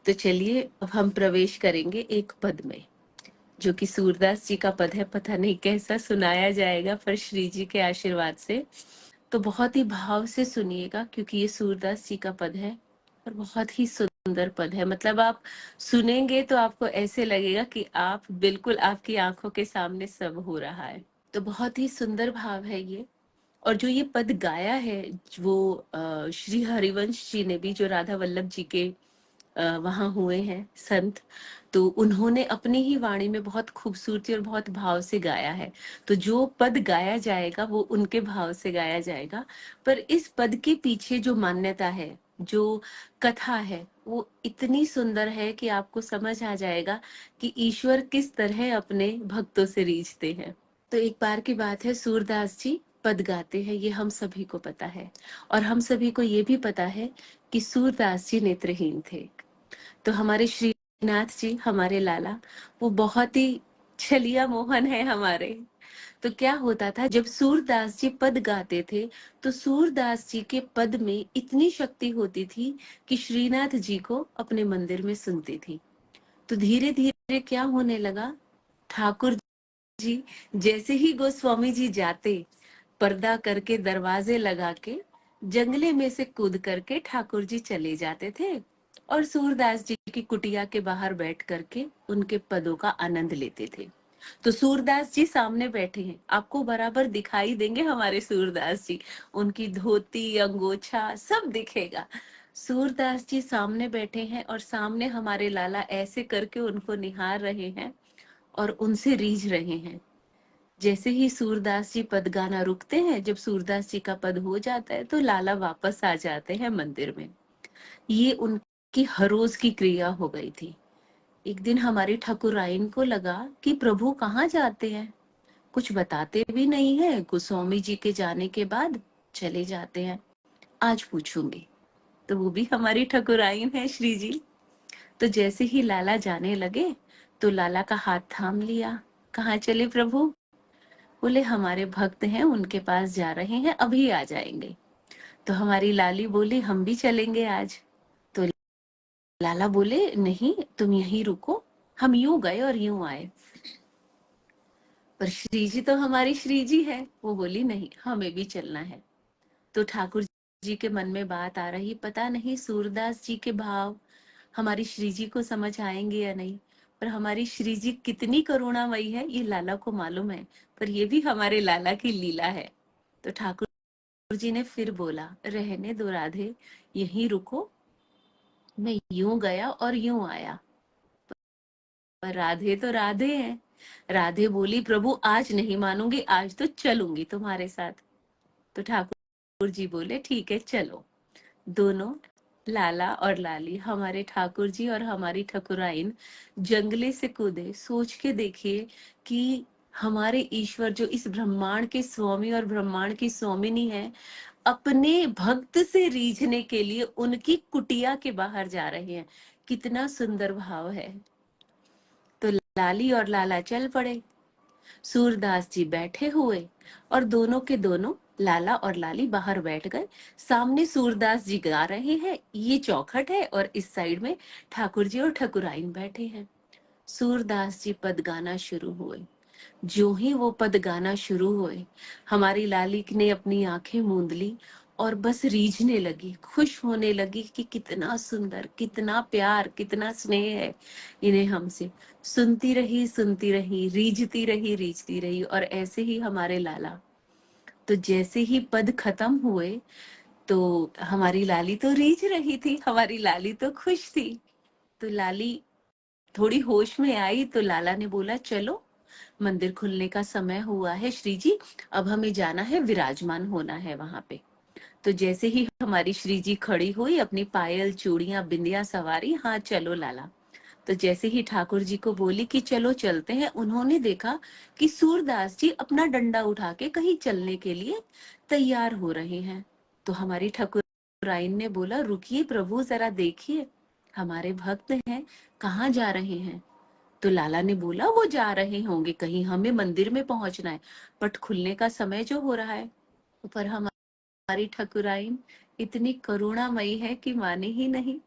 तो चलिए अब हम प्रवेश करेंगे एक पद में, जो कि सूरदास जी का पद है। पता नहीं कैसा सुनाया जाएगा, पर श्री जी के आशीर्वाद से तो बहुत ही भाव से सुनिएगा, क्योंकि ये सूरदास जी का पद है और बहुत ही सुंदर पद है। मतलब आप सुनेंगे तो आपको ऐसे लगेगा कि आप बिल्कुल, आपकी आंखों के सामने सब हो रहा है। तो बहुत ही सुंदर भाव है ये। और जो ये पद गाया है, वो श्री हरिवंश जी ने भी, जो राधा वल्लभ जी के वहां हुए हैं संत, तो उन्होंने अपनी ही वाणी में बहुत खूबसूरती और बहुत भाव से गाया है। तो जो पद गाया जाएगा वो उनके भाव से गाया जाएगा। पर इस पद के पीछे जो मान्यता है, जो कथा है, वो इतनी सुंदर है कि आपको समझ आ जाएगा कि ईश्वर किस तरह अपने भक्तों से रीझते हैं। तो एक बार की बात है, सूरदास जी पद गाते हैं, ये हम सभी को पता है। और हम सभी को ये भी पता है कि सूरदास जी नेत्रहीन थे। तो हमारे श्रीनाथ जी, हमारे लाला, वो बहुत ही छलिया मोहन है हमारे। तो क्या होता था, जब सूरदास जी पद गाते थे तो सूरदास जी के पद में इतनी शक्ति होती थी कि श्रीनाथ जी को अपने मंदिर में सुनती थी। तो धीरे धीरे क्या होने लगा, ठाकुर जी जैसे ही गोस्वामी जी जाते, पर्दा करके दरवाजे लगा के जंगले में से कूद करके ठाकुर जी चले जाते थे और सूरदास जी की कुटिया के बाहर बैठ करके उनके पदों का आनंद लेते थे। तो सूरदास जी सामने बैठे हैं, आपको बराबर दिखाई देंगे हमारे सूरदास जी, उनकी धोती अंगोछा सब दिखेगा। सूरदास जी सामने बैठे हैं और सामने हमारे लाला ऐसे करके उनको निहार रहे हैं और उनसे रीझ रहे हैं। जैसे ही सूरदास जी पद गाना रुकते हैं, जब सूरदास जी का पद हो जाता है तो लाला वापस आ जाते हैं मंदिर में। ये उनकी हर रोज की क्रिया हो गई थी। एक दिन हमारी ठाकुराइन को लगा कि प्रभु कहाँ जाते हैं, कुछ बताते भी नहीं है, गोस्वामी जी के जाने के बाद चले जाते हैं, आज पूछूंगी। तो वो भी हमारी ठाकुराइन है श्री जी। तो जैसे ही लाला जाने लगे तो लाला का हाथ थाम लिया। कहाँ चले प्रभु? बोले हमारे भक्त हैं, उनके पास जा रहे हैं, अभी आ जाएंगे। तो हमारी लाली बोली हम भी चलेंगे आज। तो लाला बोले नहीं, तुम यहीं रुको, हम यूं गए और यूं आए। पर श्री जी तो हमारी श्री जी है, वो बोली नहीं, हमें भी चलना है। तो ठाकुर जी के मन में बात आ रही, पता नहीं सूरदास जी के भाव हमारी श्री जी को समझ आएंगे या नहीं। पर हमारी श्री जी कितनी करुणामयी है ये लाला को मालूम है, पर ये भी हमारे लाला की लीला है। तो ठाकुर जी ने फिर बोला, रहने दो राधे, यहीं रुको, मैं यूं गया और यूं आया। पर राधे तो राधे है। राधे बोली प्रभु आज नहीं मानूंगी, आज तो चलूंगी तुम्हारे साथ। तो ठाकुर जी बोले ठीक है चलो। दोनों, लाला और लाली, हमारे ठाकुर जी और हमारी ठकुराइन जंगले से कूदे। सोच के देखिए कि हमारे ईश्वर जो इस ब्रह्मांड के स्वामी और ब्रह्मांड की स्वामिनी है, अपने भक्त से रीझने के लिए उनकी कुटिया के बाहर जा रहे हैं। कितना सुंदर भाव है। तो लाली और लाला चल पड़े, सूरदास जी बैठे हुए और दोनों के दोनों, लाला और लाली बाहर बैठ गए। सामने सूरदास जी गा रहे हैं, ये चौखट है, और इस साइड में ठाकुर जी और ठकुराइन बैठे हैं। सूरदास जी पद गाना शुरू हुए। जो ही वो पद गाना शुरू हुए, हमारी लाली ने अपनी आंखें मूंद ली और बस रीझने लगी, खुश होने लगी कि कितना सुंदर, कितना प्यार, कितना स्नेह है इन्हें हमसे। सुनती रही, रीझती रही। और ऐसे ही हमारे लाला, तो जैसे ही पद खत्म हुए तो हमारी लाली तो रीझ रही थी, हमारी लाली तो खुश थी। तो लाली थोड़ी होश में आई तो लाला ने बोला चलो, मंदिर खुलने का समय हुआ है श्री जी, अब हमें जाना है, विराजमान होना है वहां पे। तो जैसे ही हमारी श्री जी खड़ी हुई, अपनी पायल चूड़ियां बिंदिया सवारी, हाँ चलो लाला। तो जैसे ही ठाकुर जी को बोली कि चलो चलते हैं, उन्होंने देखा कि सूरदास जी अपना डंडा उठा के कहीं चलने के लिए तैयार हो रहे हैं। तो हमारी ठाकुराइन ने बोला रुकिए प्रभु, जरा देखिए, हमारे भक्त हैं, कहाँ जा रहे हैं? तो लाला ने बोला वो जा रहे होंगे कहीं, हमें मंदिर में पहुंचना है, पट खुलने का समय जो हो रहा है। पर हमारी ठकुराइन इतनी करुणामयी है कि माने ही नहीं।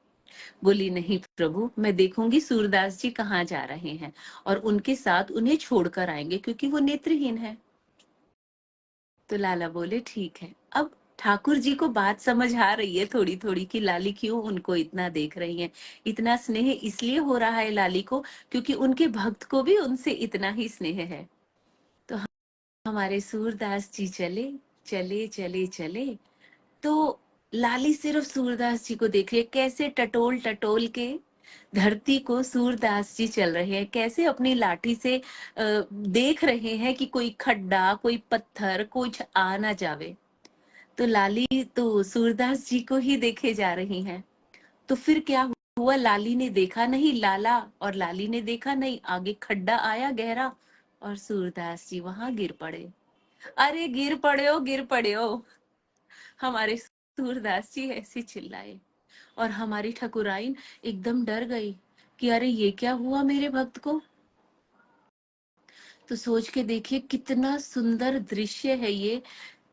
बोली नहीं प्रभु, मैं देखूंगी सूरदास जी कहाँ जा रहे हैं और उनके साथ उन्हें छोड़कर आएंगे क्योंकि वो नेत्रहीन है। तो लाला बोले ठीक है। अब ठाकुर जी को बात समझ आ रही है थोड़ी थोड़ी कि लाली क्यों उनको इतना देख रही है। इतना स्नेह इसलिए हो रहा है लाली को क्योंकि उनके भक्त को भी उनसे इतना ही स्नेह है। तो हमारे सूरदास जी चले चले चले चले, तो लाली सिर्फ सूरदास जी को देख रही है, कैसे टटोल टटोल के धरती को सूरदास जी चल रहे हैं, कैसे अपनी लाठी से देख रहे हैं कि कोई खड्डा, कोई पत्थर कुछ आ ना जावे। तो लाली तो सूरदास जी को ही देखे जा रही हैं। तो फिर क्या हुआ, लाली ने देखा नहीं, लाला और लाली ने देखा नहीं, आगे खड्डा आया गहरा और सूरदास जी वहां गिर पड़े। अरे गिर पड़े हो, गिर पड़े हो। हमारे सूरदास जी ऐसे चिल्लाए और हमारी ठकुराइन एकदम डर गई कि अरे ये क्या हुआ मेरे भक्त को। तो सोच के देखिए कितना सुंदर दृश्य है ये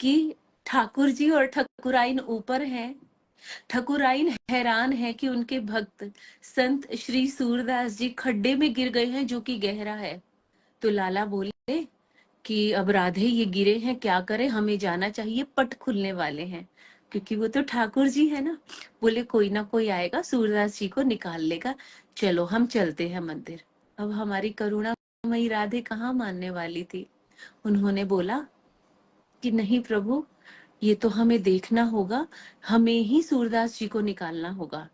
कि ठाकुर जी और ठकुराइन ऊपर हैं। ठकुराइन हैरान है कि उनके भक्त संत श्री सूरदास जी खड्डे में गिर गए हैं जो कि गहरा है। तो लाला बोले कि अब राधे ये गिरे हैं, क्या करें, हमें जाना चाहिए, पट खुलने वाले हैं। क्योंकि वो तो ठाकुर जी है ना। बोले कोई ना कोई आएगा, सूरदास जी को निकाल लेगा, चलो हम चलते हैं मंदिर। अब हमारी करुणामयी राधे कहाँ मानने वाली थी। उन्होंने बोला कि नहीं प्रभु, ये तो हमें देखना होगा, हमें ही सूरदास जी को निकालना होगा।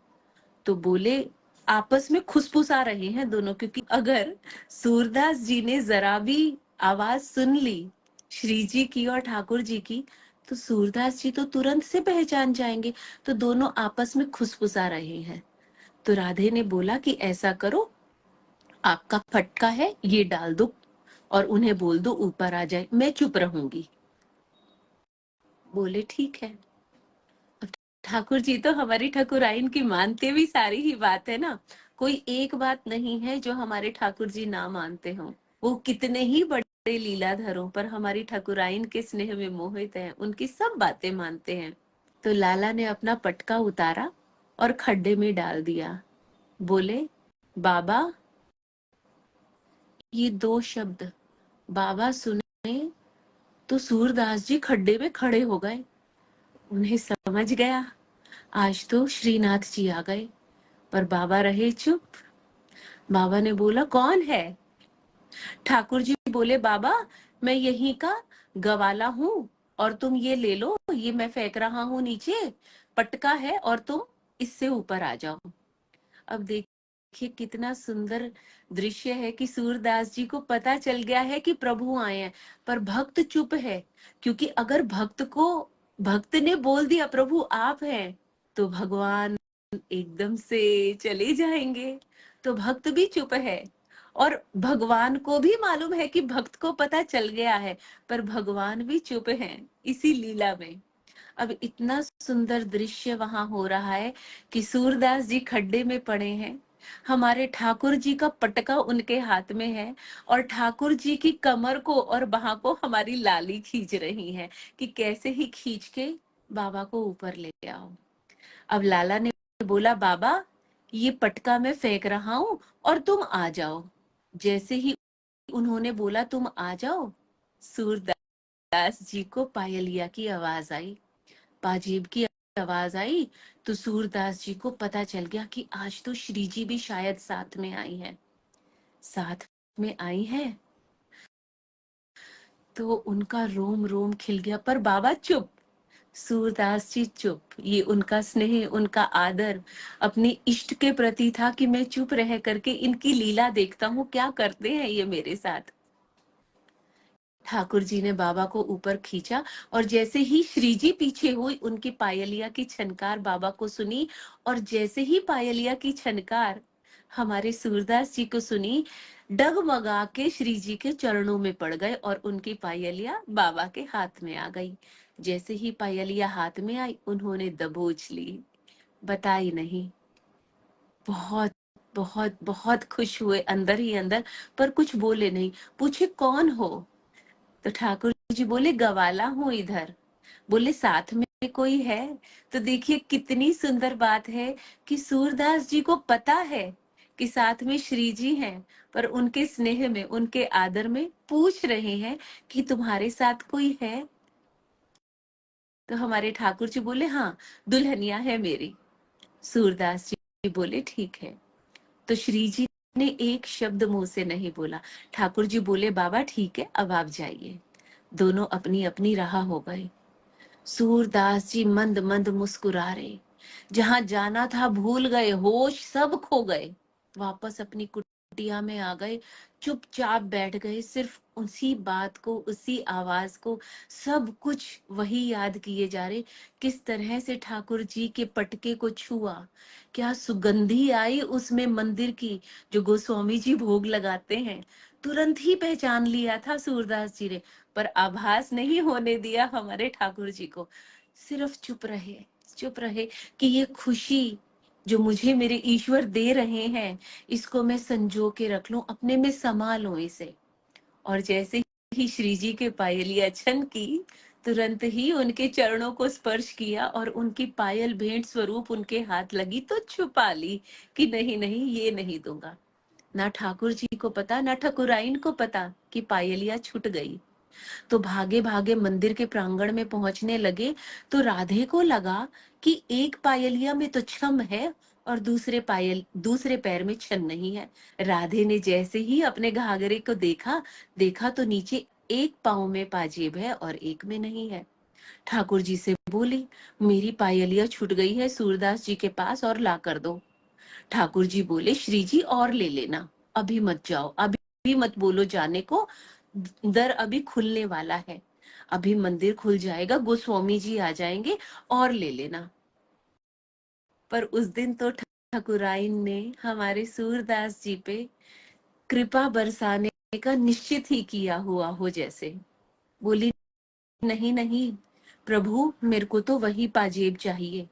तो बोले, आपस में खुसफुसा रहे हैं दोनों, क्योंकि अगर सूरदास जी ने जरा भी आवाज सुन ली श्री जी की और ठाकुर जी की, तो सूरदास जी तो तुरंत से पहचान जाएंगे। तो दोनों आपस में खुसफुसा रहे हैं। तो राधे ने बोला कि ऐसा करो, आपका फटका है ये डाल दो और उन्हें बोल दो ऊपर आ जाए, मैं चुप रहूंगी। बोले ठीक है। ठाकुर जी तो हमारी ठकुराइन की मानते भी सारी ही बात है ना। कोई एक बात नहीं है जो हमारे ठाकुर जी ना मानते हो। वो कितने ही बड़े लीलाधरों पर हमारी ठकुराइन के स्नेह में मोहित हैं, उनकी सब बातें मानते हैं। तो लाला ने अपना पटका उतारा और खड्डे में डाल दिया। बोले बाबा, ये दो शब्द बाबा सुने तो सूरदास जी खड्डे में खड़े हो गए। उन्हें समझ गया आज तो श्रीनाथ जी आ गए, पर बाबा रहे चुप। बाबा ने बोला कौन है। ठाकुर जी बोले बाबा, मैं यहीं का गवाला हूँ और तुम ये ले लो, ये मैं फेंक रहा हूँ नीचे, पटका है और तुम इससे ऊपर आ जाओ। अब देखिए कितना सुंदर दृश्य है कि सूरदास जी को पता चल गया है कि प्रभु आए हैं, पर भक्त चुप है। क्योंकि अगर भक्त ने बोल दिया प्रभु आप हैं, तो भगवान एकदम से चले जाएंगे। तो भक्त भी चुप है और भगवान को भी मालूम है कि भक्त को पता चल गया है, पर भगवान भी चुप हैं इसी लीला में। अब इतना सुंदर दृश्य वहां हो रहा है कि सूरदास जी खड्डे में पड़े हैं, हमारे ठाकुर जी का पटका उनके हाथ में है और ठाकुर जी की कमर को और बाह को हमारी लाली खींच रही है कि कैसे ही खींच के बाबा को ऊपर ले आओ। अब लाला ने बोला बाबा, ये पटका मैं फेंक रहा हूं और तुम आ जाओ। जैसे ही उन्होंने बोला तुम आ जाओ, सूरदास जी को पायलिया की आवाज आई, पाजीब की आवाज आई। तो सूरदास जी को पता चल गया कि आज तो श्री जी भी शायद साथ में आई हैं, साथ में आई हैं। तो उनका रोम रोम खिल गया, पर बाबा चुप, सूरदास जी चुप। ये उनका स्नेह, उनका आदर अपने इष्ट के प्रति था कि मैं चुप रह करके इनकी लीला देखता हूँ, क्या करते हैं ये मेरे साथ। ठाकुर जी ने बाबा को ऊपर खींचा और जैसे ही श्री जी पीछे हुई, उनकी पायलिया की छनकार बाबा को सुनी और जैसे ही पायलिया की छनकार हमारे सूरदास जी को सुनी, डगमगा के श्री जी के चरणों में पड़ गए और उनकी पायलिया बाबा के हाथ में आ गई। जैसे ही पायलिया हाथ में आई, उन्होंने दबोच ली, बताई नहीं। बहुत बहुत बहुत खुश हुए अंदर ही अंदर, पर कुछ बोले नहीं। पूछे कौन हो, तो ठाकुर जी बोले गवाला हूं इधर। बोले साथ में कोई है? तो देखिए कितनी सुंदर बात है कि सूरदास जी को पता है कि साथ में श्री जी हैं, पर उनके स्नेह में, उनके आदर में पूछ रहे हैं कि तुम्हारे साथ कोई है? तो हमारे ठाकुर जी बोले हाँ, दुल्हनिया है मेरी। सूरदास जी बोले ठीक है। तो श्री जी ने एक शब्द मुंह से नहीं बोला। ठाकुर जी बोले बाबा ठीक है, अब आप जाइए। दोनों अपनी अपनी राह हो गए। सूरदास जी मंद मंद मुस्कुरा रहे, जहां जाना था भूल गए, होश सब खो गए, वापस अपनी कुटिया में आ गए, चुपचाप बैठ गए, सिर्फ उसी बात को, उसी आवाज को, सब कुछ वही याद किए जा रहे। किस तरह से ठाकुर जी के पटके को छुआ, क्या सुगंधी आई उसमें मंदिर की, जो गोस्वामी जी भोग लगाते हैं। तुरंत ही पहचान लिया था सूरदास जी ने, पर आभास नहीं होने दिया हमारे ठाकुर जी को। सिर्फ चुप रहे कि ये खुशी जो मुझे मेरे ईश्वर दे रहे हैं, इसको मैं संजो के रख लूं, अपने में समा लूं इसे। और जैसे ही श्री जी के पायलिया छन की, तुरंत ही उनके चरणों को स्पर्श किया और उनकी पायल भेंट स्वरूप उनके हाथ लगी तो छुपा ली कि नहीं नहीं, ये नहीं दूंगा। ना ठाकुर जी को पता, ना ठकुराइन को पता कि पायलिया छूट गई। तो भागे भागे मंदिर के प्रांगण में पहुंचने लगे, तो राधे को लगा कि एक पायलिया में तो छम है और दूसरे पैर में छन नहीं है। राधे ने जैसे ही अपने घाघरे को देखा, देखा तो नीचे एक पाँव में पाजेब है और एक में नहीं है। ठाकुर जी से बोली, मेरी पायलिया छूट गई है सूरदास जी के पास और ला कर दो। ठाकुर जी बोले, श्री जी और ले लेना, अभी मत जाओ, अभी मत बोलो जाने को, दर अभी खुलने वाला है, अभी मंदिर खुल जाएगा, गोस्वामी जी आ जाएंगे, और ले लेना। पर उस दिन तो ठाकुराइन ने हमारे सूरदास जी पे कृपा बरसाने का निश्चित ही किया हुआ हो जैसे। बोली, नहीं नहीं प्रभु, मेरे को तो वही पाजेब चाहिए,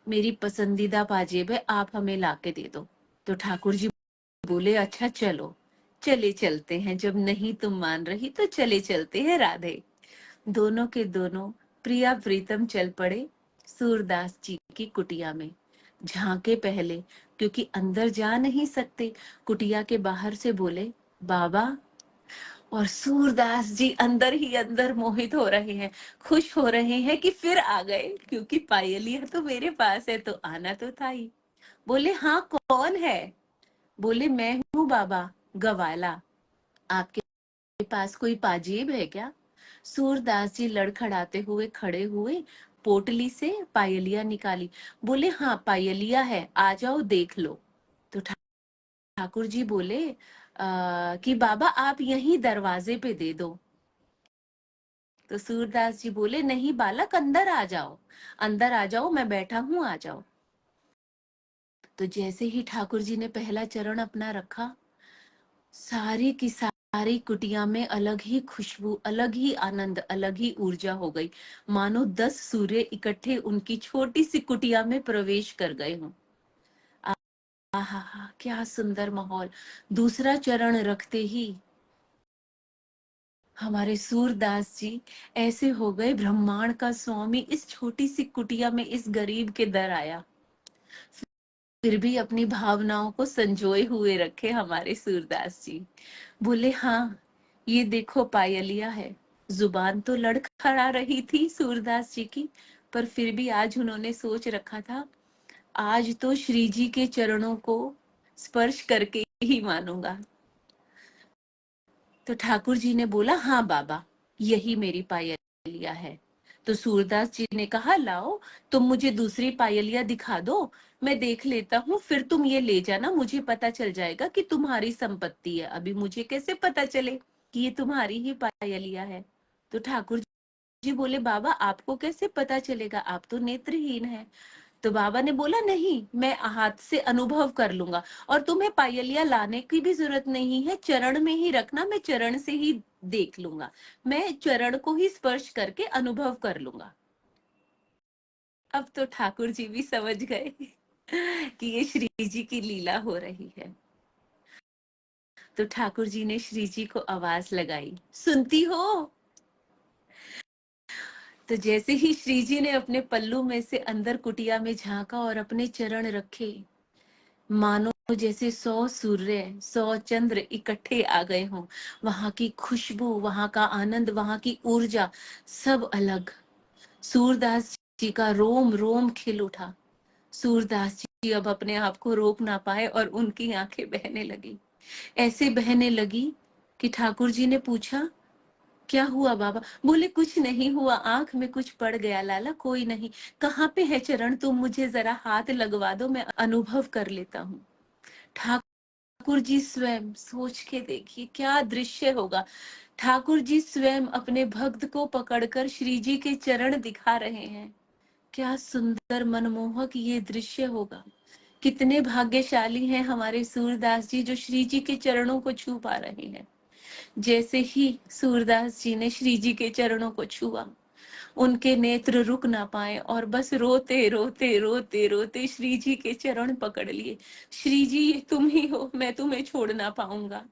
मेरी पसंदीदा पाजेब है, आप हमें लाके दे दो। तो ठाकुर जी बोले, अच्छा चलो, चले चलते हैं, जब नहीं तुम मान रही तो चले चलते हैं राधे। दोनों के दोनों प्रिया प्रीतम चल पड़े सूरदास जी की कुटिया में। झांके पहले, क्योंकि अंदर जा नहीं सकते, कुटिया के बाहर से बोले बाबा। और सूरदास जी अंदर ही अंदर मोहित हो रहे हैं, खुश हो रहे हैं कि फिर आ गए, क्योंकि पायलिया तो मेरे पास है, तो आना तो था ही। बोले हाँ, कौन है? बोले मैं हूँ बाबा, गवाला। आपके पास कोई पाजेब है क्या? सूरदास जी लड़खड़ाते हुए खड़े हुए, पोटली से पायलिया निकाली। बोले हाँ, पायलिया है, आ जाओ देख लो। तो ठाकुर जी बोले कि बाबा आप यहीं दरवाजे पे दे दो। तो सूरदास जी बोले, नहीं बालक, अंदर आ जाओ, अंदर आ जाओ, मैं बैठा हूं, आ जाओ। तो जैसे ही ठाकुर जी ने पहला चरण अपना रखा, सारी की सारी कुटिया में अलग ही खुशबू, अलग ही आनंद, अलग ही ऊर्जा हो गई, मानो 10 सूर्य इकट्ठे उनकी छोटी सी कुटिया में प्रवेश कर गए हों। आहा, क्या सुंदर माहौल। दूसरा चरण रखते ही हमारे सूरदास जी ऐसे हो गए ब्रह्मांड का स्वामी, इस छोटी सी कुटिया में इस गरीब के दर आया, फिर भी अपनी भावनाओं को संजोए हुए रखे हमारे सूरदास जी। बोले हाँ, ये देखो पायलिया है। जुबान तो लड़खड़ा रही थी सूरदास जी की, पर फिर भी आज उन्होंने सोच रखा था, आज तो श्री जी के चरणों को स्पर्श करके ही मानूंगा। तो ठाकुर जी ने बोला, हाँ बाबा, यही मेरी पायलिया है। तो सूरदास जी ने कहा, लाओ तुम मुझे दूसरी पायलिया दिखा दो, मैं देख लेता हूँ, फिर तुम ये ले जाना, मुझे पता चल जाएगा कि तुम्हारी संपत्ति है, अभी मुझे कैसे पता चले कि ये तुम्हारी ही पायलिया है। तो ठाकुर जी बोले, बाबा आपको कैसे पता चलेगा, आप तो नेत्रहीन है। तो बाबा ने बोला, नहीं, मैं हाथ से अनुभव कर लूंगा, और तुम्हें पायलिया लाने की भी जरूरत नहीं है, चरण में ही रखना, मैं चरण से ही देख लूंगा, मैं चरण को ही स्पर्श करके अनुभव कर लूंगा। अब तो ठाकुर जी भी समझ गए कि ये श्री जी की लीला हो रही है। तो ठाकुर जी ने श्री जी को आवाज लगाई, सुनती हो? तो जैसे ही श्री जी ने अपने पल्लू में से अंदर कुटिया में झांका और अपने चरण रखे, मानो जैसे 100 सूर्य 100 चंद्र इकट्ठे आ गए हों। वहां की खुशबू, वहां का आनंद, वहां की ऊर्जा सब अलग। सूरदास जी का रोम रोम खिल उठा। सूरदास जी अब अपने आप को रोक ना पाए और उनकी आंखें बहने लगी। ऐसे बहने लगी कि ठाकुर जी ने पूछा, क्या हुआ बाबा? बोले, कुछ नहीं हुआ, आंख में कुछ पड़ गया लाला, कोई नहीं। कहाँ पे है चरण? तुम मुझे जरा हाथ लगवा दो, मैं अनुभव कर लेता हूँ। ठाकुर जी स्वयं, सोच के देखिए क्या दृश्य होगा। ठाकुर जी स्वयं अपने भक्त को पकड़कर श्री जी के चरण दिखा रहे हैं। क्या सुंदर मनमोहक ये दृश्य होगा। कितने भाग्यशाली हैं हमारे सूरदास जी जो श्री जी के चरणों को छू पा रहे हैं। जैसे ही सूरदास जी ने श्री जी के चरणों को छुआ, उनके नेत्र रुक ना पाए और बस रोते रोते रोते रोते श्री जी के चरण पकड़ लिए। श्री जी, ये तुम ही हो, मैं तुम्हें छोड़ ना पाऊंगा।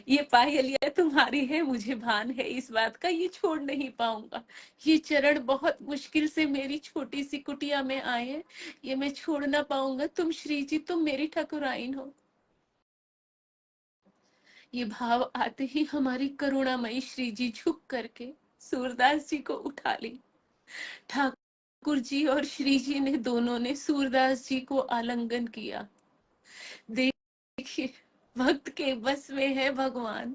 ये पायलिया तुम्हारी है, मुझे भान है इस बात का, ये छोड़ नहीं पाऊंगा। ये चरण बहुत मुश्किल से मेरी छोटी सी कुटिया में आए हैं, ये मैं छोड़ ना पाऊंगा। तुम श्री जी, तुम मेरी ठाकुराइन हो। ये भाव आते ही हमारी करुणामयी श्री जी झुक करके सूरदास जी को उठा ली। ठाकुर जी और श्री जी ने दोनों ने सूरदास जी को आलिंगन किया। देखिए, भक्त के बस में है भगवान।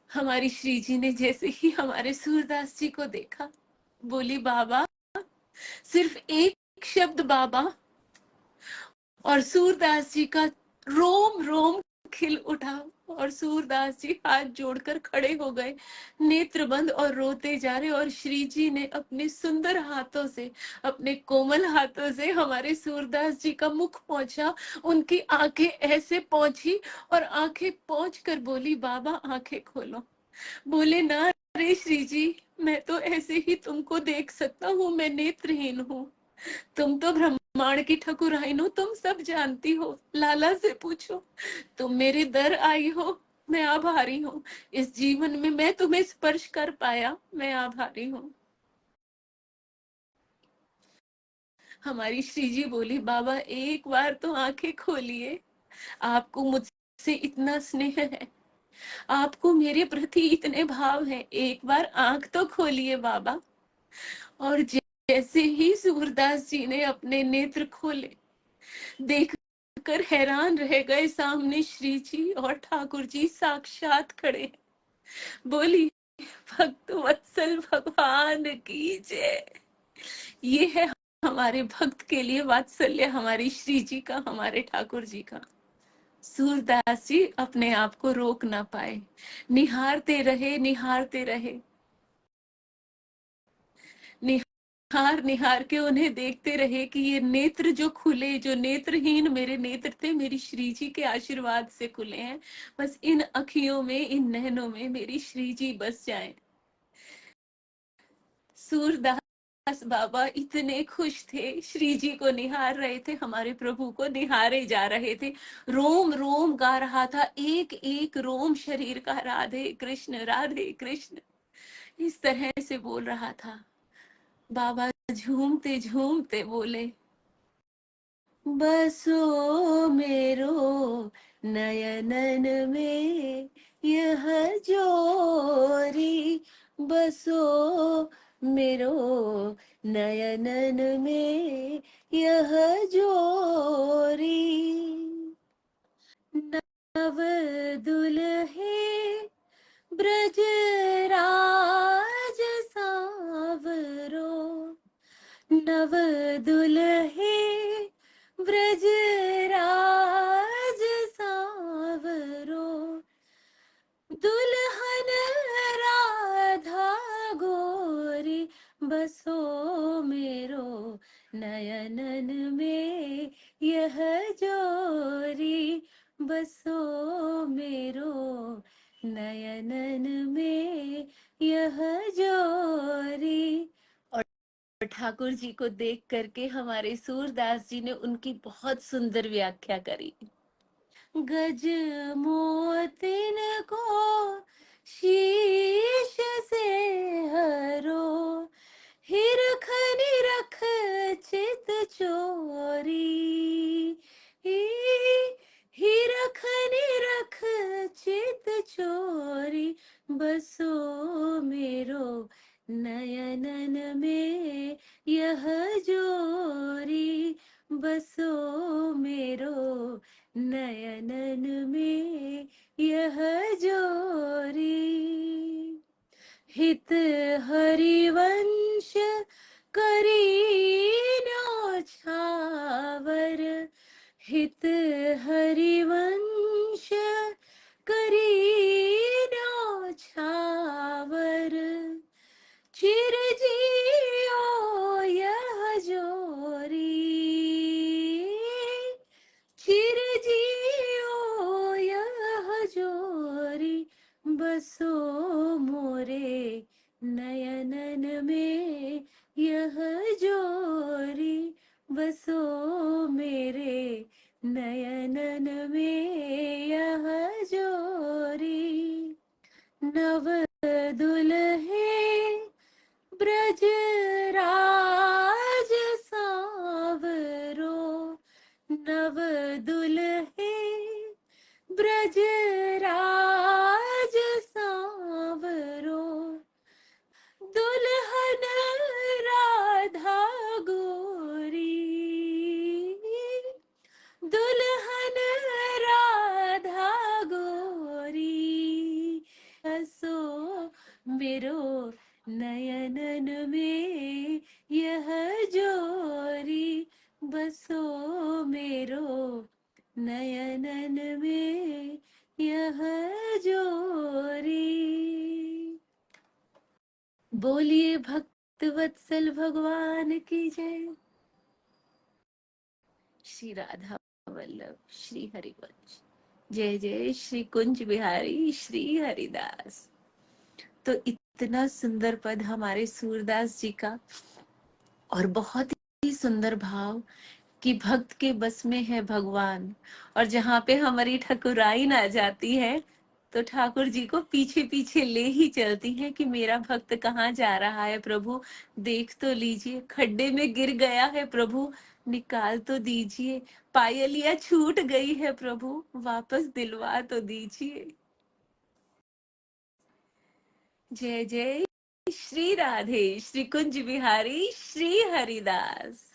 हमारी श्री जी ने जैसे ही हमारे सूरदास जी को देखा, बोली, बाबा, सिर्फ एक शब्द बाबा, और सूरदास जी का रोम रोम खिल उठा और सूरदास जी हाथ जोड़कर खड़े हो गए, नेत्र बंद और रोते जा रहे। और श्री जी ने अपने सुंदर हाथों से, अपने कोमल हाथों से हमारे सूरदास जी का मुख पहुंचा, उनकी आंखें ऐसे पहुंची और आंखें पहुंच कर बोली, बाबा आंखें खोलो। बोले, ना रे श्री जी, मैं तो ऐसे ही तुमको देख सकता हूँ, मैं नेत्रहीन हूँ। तुम तो ब्रह्मांड की ठाकुराइन हो, तुम सब जानती हो, लाला से पूछो। तुम मेरे दर आई हो, मैं आभारी हूँ। इस जीवन में मैं तुम्हें स्पर्श कर पाया, मैं आभारी हूँ। हमारी श्री जी बोली, बाबा एक बार तो आंखें खोलिए, आपको मुझसे इतना स्नेह है, आपको मेरे प्रति इतने भाव हैं, एक बार आंख तो खोलिए बाबा। और जैसे ही सूरदास जी ने अपने नेत्र खोले, देख कर हैरान रह गए, सामने श्री जी और ठाकुर जी साक्षात खड़े। बोली, भक्त वत्सल भगवान की जय। ये है हमारे भक्त के लिए वात्सल्य, हमारी श्री जी का, हमारे ठाकुर जी का। सूरदास जी अपने आप को रोक ना पाए, निहारते रहे, निहारते रहे, निहार निहार के उन्हें देखते रहे कि ये नेत्र जो खुले, जो नेत्रहीन मेरे नेत्र थे, मेरी श्री जी के आशीर्वाद से खुले हैं। बस इन अखियों में, इन नैनों में मेरी श्री जी बस जाए। सूरदास बाबा इतने खुश थे, श्री जी को निहार रहे थे, हमारे प्रभु को निहारे जा रहे थे। रोम रोम गा रहा था, एक एक रोम शरीर का, राधे कृष्ण राधे कृष्ण, इस तरह से बोल रहा था। बाबा झूमते झूमते बोले, बसो मेरो नयनन में यह जोरी, बसो मेरो नयनन में यह जोरी। नव दुल्हे ब्रज राज सावरो, नव दुल्हे ब्रज राज सावरो, दुल्हन राधा गोरी, बसो मेरो नयनन में यह जोरी, बसो मेरो नयनन में यह जोरी। और ठाकुर जी को देख करके हमारे सूरदास जी ने उनकी बहुत सुंदर व्याख्या करी। गज मोतिन को शीश से हरो हिरख निरख चित चोरी, हिरख निरख चित चोरी, बसो मेरो नयनन में यह जोरी, बसो मेरो नयनन में यह जोरी। हित हरिवंश करी न्यौछावर, हित हरिवंश करी न्यौछावर, चिरजियो यह जोरी, चिरजियो यह जोरी, बसो मोरे नयनन में यह जोरी, बसो मेरे नयनन में यह जोरी। नव दुल्हे ब्रज राज सांवरो, नव दुल्हे ब्रज राज सांवरो, दुल्हन राधा गोरी, दुल्हन राधा गोरी, हसो मेरो नयनन में यह जोरी, बसो मेरो नयनन में यह जोरी। बोलिए भक्त वत्सल भगवान की जय। श्री राधा वल्लभ श्री हरिवंश। जय जय श्री कुंज बिहारी श्री हरिदास। तो इतना सुंदर पद हमारे सूरदास जी का, और बहुत ही सुंदर भाव कि भक्त के बस में है भगवान, और जहाँ पे हमारी ठकुराई ना जाती है तो ठाकुर जी को पीछे पीछे ले ही चलती है कि मेरा भक्त कहाँ जा रहा है प्रभु, देख तो लीजिए, खड्डे में गिर गया है प्रभु, निकाल तो दीजिए, पायलिया छूट गई है प्रभु, वापस दिलवा तो दीजिए। जय जय श्री राधे श्री कुंज बिहारी श्री हरिदास।